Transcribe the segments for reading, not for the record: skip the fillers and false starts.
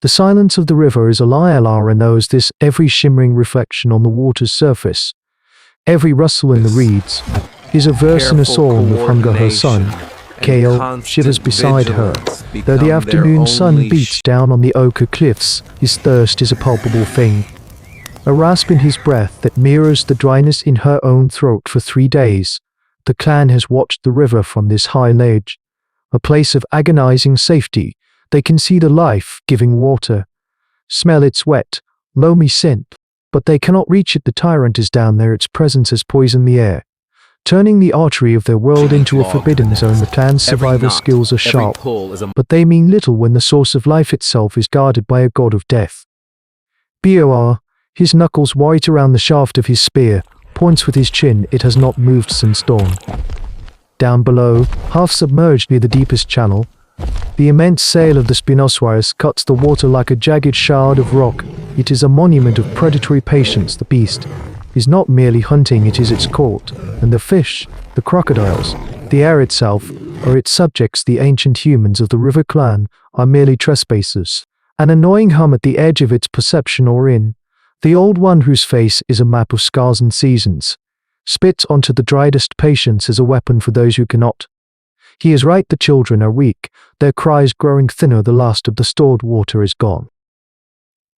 The silence of the river is a lie. Alara knows this, every shimmering reflection on the water's surface, every rustle in the reeds, is a verse in a psalm of hunger. Her son, Kale, shivers beside her. Though the afternoon sun beats down on the ochre cliffs, his thirst is a palpable thing. A rasp in his breath that mirrors the dryness in her own throat. For 3 days, the clan has watched the river from this high ledge, a place of agonizing safety. They can see the life-giving water, smell its wet, loamy scent, but they cannot reach it. The tyrant is down there. Its presence has poisoned the air, turning the artery of their world into a forbidden zone. The clan's survival skills are sharp, but they mean little when the source of life itself is guarded by a god of death. Bor, his knuckles white around the shaft of his spear, points with his chin. It has not moved since dawn. Down below, half submerged near the deepest channel, the immense sail of the Spinosaurus cuts the water like a jagged shard of rock. It is a monument of predatory patience. The beast is not merely hunting, it is its court, and the fish, the crocodiles, the air itself, are its subjects. The ancient humans of the river clan are merely trespassers, an annoying hum at the edge of its perception or in. The old one, whose face is a map of scars and seasons, spits onto the driest patience as a weapon for those who cannot. He is right, the children are weak, their cries growing thinner. The last of the stored water is gone.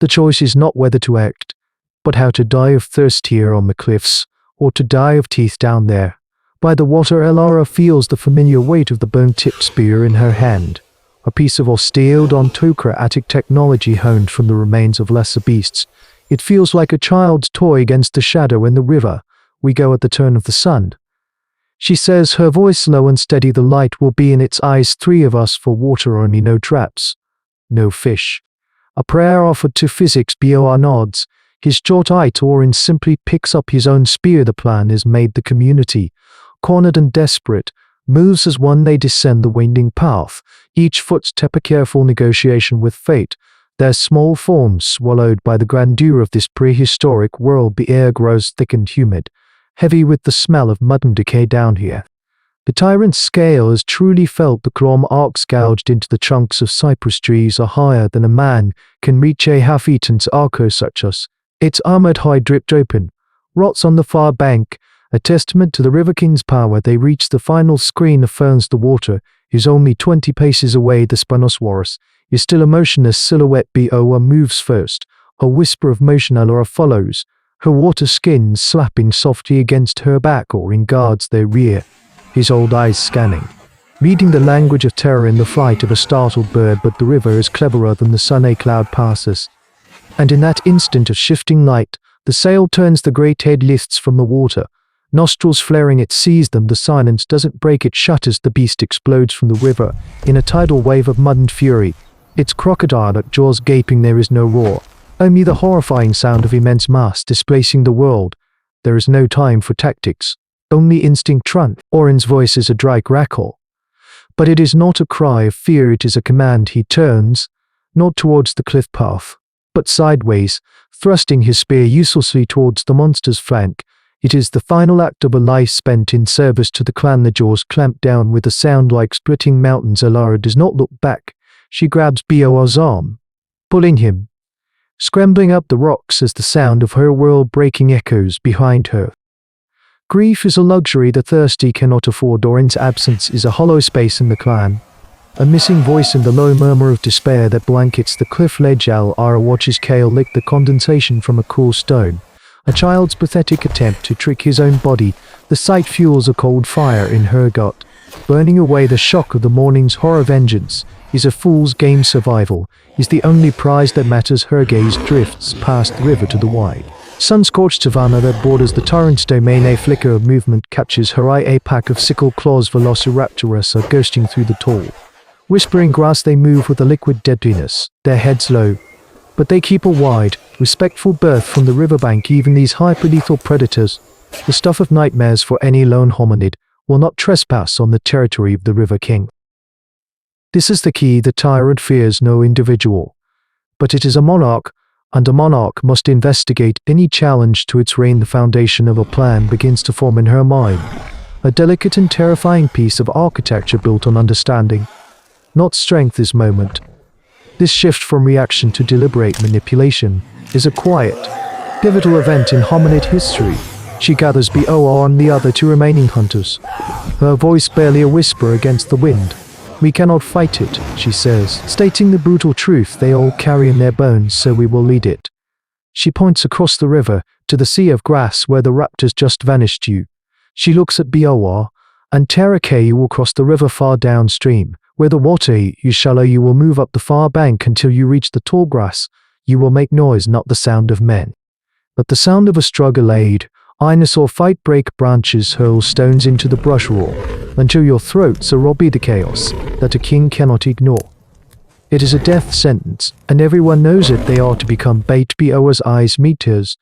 The choice is not whether to act, but how to die of thirst here on the cliffs, or to die of teeth down there by the water. Alara feels the familiar weight of the bone-tipped spear in her hand, a piece of austere odontocratic technology honed from the remains of lesser beasts. It feels like a child's toy against the shadow in the river. We go at the turn of the sun, she says, her voice low and steady. The light will be in its eyes. 3 of us for water only, no traps, no fish. A prayer offered to physics. Bor nods, his short eye Torin simply picks up his own spear. The plan is made. The community, cornered and desperate, moves as one. They descend the winding path, each footstep a careful negotiation with fate, their small forms swallowed by the grandeur of this prehistoric world. The air grows thick and humid, heavy with the smell of mud and decay down here. The tyrant's scale is truly felt. The claw arcs gouged into the trunks of cypress trees are higher than a man can reach. A half-eaten Archosuchus, its armored hide dripped open, rots on the far bank, a testament to the River King's power. They reach the final screen of ferns. The water is only 20 paces away. The Spinosaurus is still a motionless silhouette. Bor moves first, a whisper of motion. Alara follows, her water skin slapping softly against her back or in guards their rear, his old eyes scanning, reading the language of terror in the flight of a startled bird. But the river is cleverer than the sun. A cloud passes, and in that instant of shifting light, the sail turns. The great head lifts from the water, nostrils flaring. It sees them. The silence doesn't break, it shatters. The beast explodes from the river in a tidal wave of mud and fury, its crocodile jaws gaping. There is no roar, only the horrifying sound of immense mass displacing the world. There is no time for tactics, only instinct. Trun Orin's voice is a dry crackle, but it is not a cry of fear, it is a command. He turns, not towards the cliff path, but sideways, thrusting his spear uselessly towards the monster's flank. It is the final act of a life spent in service to the clan. The jaws clamp down with a sound like splitting mountains. Alara does not look back. She grabs Bor's arm, pulling him, scrambling up the rocks as the sound of her world breaking echoes behind her. Grief is a luxury the thirsty cannot afford. Orin's absence is a hollow space in the clan, a missing voice in the low murmur of despair that blankets the cliff ledge. Alara watches Kale lick the condensation from a cool stone, a child's pathetic attempt to trick his own body. The sight fuels a cold fire in her gut, burning away the shock of the morning's horror. Vengeance is a fool's game. Survival is the only prize that matters. Her gaze drifts past the river to the wide, sun-scorched savanna that borders the tyrant's domain. A flicker of movement catches her eye. A pack of sickle-claws velociraptors are ghosting through the tall, whispering grass. They move with a liquid deadliness, their heads low, but they keep a wide, respectful berth from the riverbank. Even these hyper-lethal predators, the stuff of nightmares for any lone hominid, will not trespass on the territory of the River King. This is the key. The tyrant fears no individual, but it is a monarch, and a monarch must investigate any challenge to its reign. The foundation of a plan begins to form in her mind, a delicate and terrifying piece of architecture built on understanding, not strength. This moment, This shift from reaction to deliberate manipulation is a quiet, pivotal event in hominid history. She gathers BOR and the other two remaining hunters, her voice barely a whisper against the wind. "We cannot fight it," she says, stating the brutal truth they all carry in their bones, so we will lead it. She points across the river to the sea of grass where the raptors just vanished you. She looks at BOR, and Terraque, you will cross the river far downstream. Where the water is shallow, you will move up the far bank until you reach the tall grass. You will make noise, not the sound of men, but the sound of a struggle aid. Dinosaur fight, break branches, hurl stones into the brush, roar until your throats are robbed the chaos that a king cannot ignore. It is a death sentence, and everyone knows it. They are to become bait. BOR's eyes meet hers,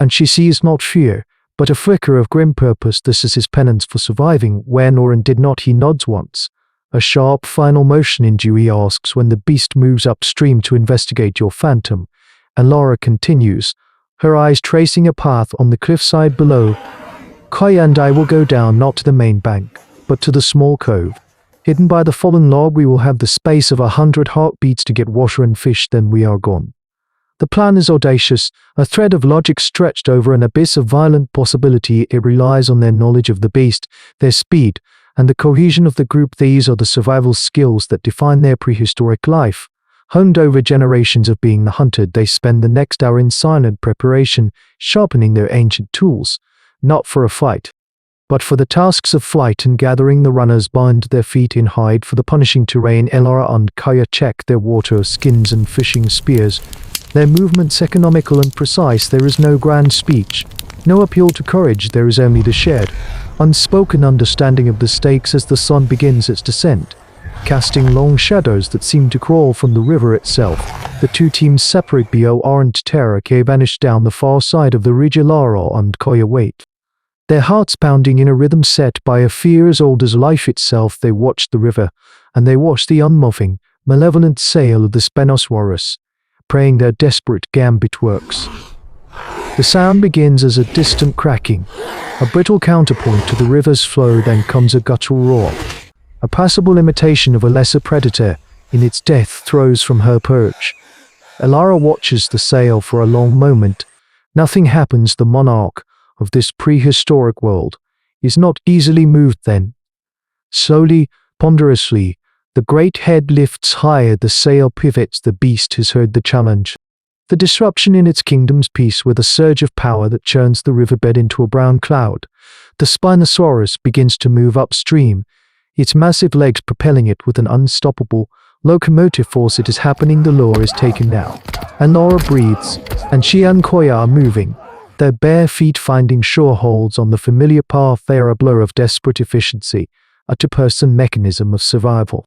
and she sees not fear, but a flicker of grim purpose. This is his penance for surviving. When or and did not, he nods once. A sharp final motion in Dewey asks when the beast moves upstream to investigate your phantom, and Laura continues, her eyes tracing a path on the cliffside below. Kaya and I will go down, not to the main bank, but to the small cove. Hidden by the fallen log, we will have the space of 100 heartbeats to get water and fish, then we are gone. The plan is audacious, a thread of logic stretched over an abyss of violent possibility. It relies on their knowledge of the beast, their speed, and the cohesion of the group. These are the survival skills that define their prehistoric life. Honed over generations of being the hunted, they spend the next hour in silent preparation, sharpening their ancient tools, not for a fight, but for the tasks of flight and gathering. The runners bind their feet in hide for the punishing terrain. Elara and Kaya check their water skins and fishing spears, their movements economical and precise. There is no grand speech, no appeal to courage. There is only the shared, unspoken understanding of the stakes as the sun begins its descent, casting long shadows that seem to crawl from the river itself. The two teams separate. BOR and Terraque vanish down the far side of the ridge. Lara and Kaya wait, their hearts pounding in a rhythm set by a fear as old as life itself. They watch the river, and they watch the unmoving, malevolent sail of the Spinosaurus, praying their desperate gambit works. The sound begins as a distant cracking, a brittle counterpoint to the river's flow. Then comes a guttural roar, a passable imitation of a lesser predator in its death throes from her perch. Elara watches the sail for a long moment. Nothing happens. The monarch of this prehistoric world is not easily moved. Then, slowly, ponderously, the great head lifts higher, the sail pivots. The beast has heard the challenge, the disruption in its kingdom's peace, with a surge of power that churns the riverbed into a brown cloud. The Spinosaurus begins to move upstream, its massive legs propelling it with an unstoppable, locomotive force. It is happening. The lure is taken now, and Laura breathes, and she and Koya are moving, their bare feet finding sure holds on the familiar path. They are a blur of desperate efficiency, a two-person mechanism of survival.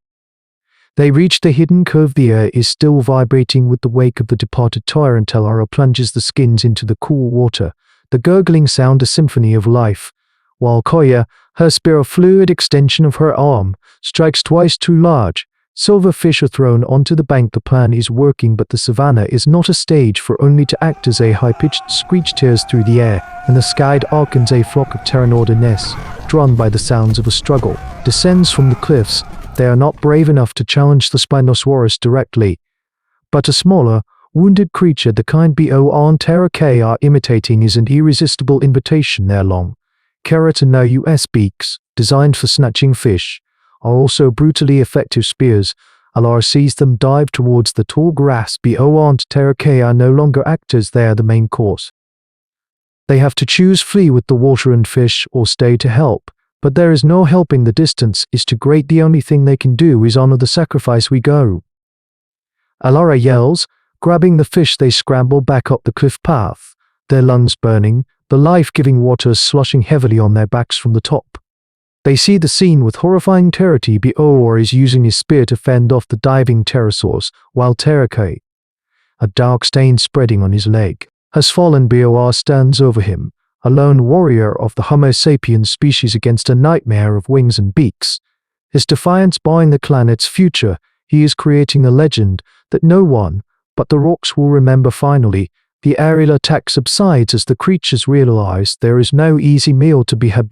They reach the hidden cove. The air is still vibrating with the wake of the departed tyrant. Lara plunges the skins into the cool water, the gurgling sound a symphony of life, while Koya, her spear a fluid extension of her arm, strikes twice too large. Silver fish are thrown onto the bank. The plan is working, but the savannah is not a stage for only to act as. A high-pitched screech tears through the air, and the sky darkens. A flock of Pteranodons, drawn by the sounds of a struggle, descends from the cliffs. They are not brave enough to challenge the Spinosaurus directly, but a smaller, wounded creature, the kind BOR and Terraque are imitating, is an irresistible invitation. Their long, keratin US beaks, designed for snatching fish, are also brutally effective spears. Alar sees them dive towards the tall grass. BOR and Terraque are no longer actors, they are the main course. They have to choose: flee with the water and fish, or stay to help. But there is no helping. The distance is too great. The only thing they can do is honor the sacrifice. We go. Alara yells, grabbing the fish. They scramble back up the cliff path, their lungs burning, the life-giving water sloshing heavily on their backs from the top. They see the scene with horrifying terror. BOR is using his spear to fend off the diving pterosaurs, while Terraque, a dark stain spreading on his leg, has fallen. BOR stands over him, a lone warrior of the Homo sapiens species against a nightmare of wings and beaks. His defiance barring the clan its future, he is creating a legend that no one but the rocks will remember. Finally, the aerial attack subsides as the creatures realize there is no easy meal to be had.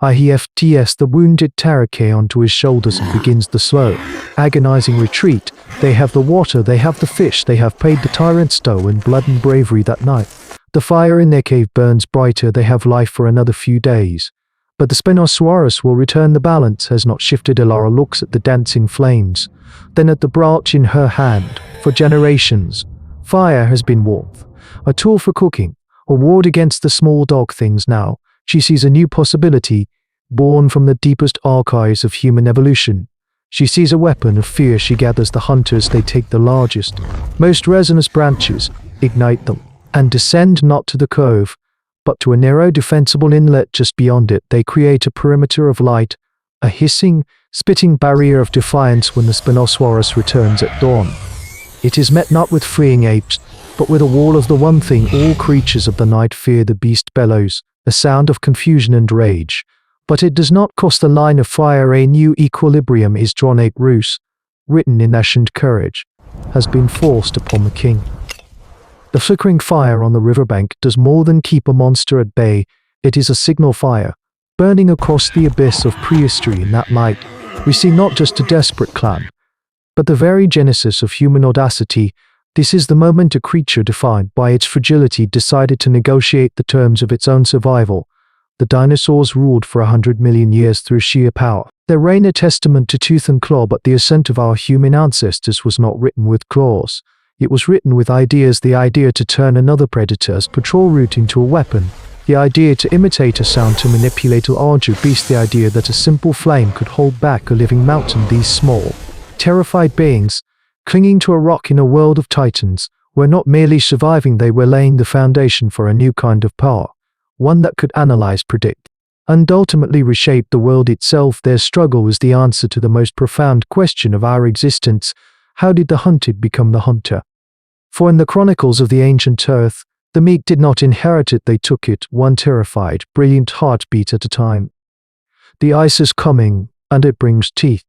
IHFTS, the wounded Tarake onto his shoulders and begins the slow, agonizing retreat. They have the water, they have the fish, they have paid the tyrant's toll in blood and bravery that night. The fire in their cave burns brighter, they have life for another few days. But the Spinosaurus will return the balance, has not shifted. Elara looks at the dancing flames, then at the branch in her hand. For generations, fire has been warmth, a tool for cooking, a ward against the small dog things. Now, she sees a new possibility, born from the deepest archives of human evolution. She sees a weapon of fear. She gathers the hunters. They take the largest, most resinous branches, ignite them, and descend not to the cove, but to a narrow defensible inlet just beyond it. They create a perimeter of light, a hissing, spitting barrier of defiance when the Spinosaurus returns at dawn. It is met not with fleeing apes, but with a wall of the one thing all creatures of the night fear. The beast bellows, a sound of confusion and rage. But it does not cross the line of fire. A new equilibrium is drawn. A ruse, written in ancient courage, has been forced upon the king. The flickering fire on the riverbank does more than keep a monster at bay. It is a signal fire, burning across the abyss of prehistory. In that light, we see not just a desperate clan, but the very genesis of human audacity. This is the moment a creature defined by its fragility decided to negotiate the terms of its own survival. The dinosaurs ruled for 100 million years through sheer power. Their reign a testament to tooth and claw, but the ascent of our human ancestors was not written with claws. It was written with ideas. The idea to turn another predator's patrol route into a weapon. The idea to imitate a sound to manipulate a larger beast. The idea that a simple flame could hold back a living mountain. These small, terrified beings, clinging to a rock in a world of titans, were not merely surviving, they were laying the foundation for a new kind of power, one that could analyze, predict, and ultimately reshape the world itself. Their struggle was the answer to the most profound question of our existence: how did the hunted become the hunter? For in the chronicles of the ancient earth, the meek did not inherit it, they took it, one terrified, brilliant heartbeat at a time. The ice is coming, and it brings teeth.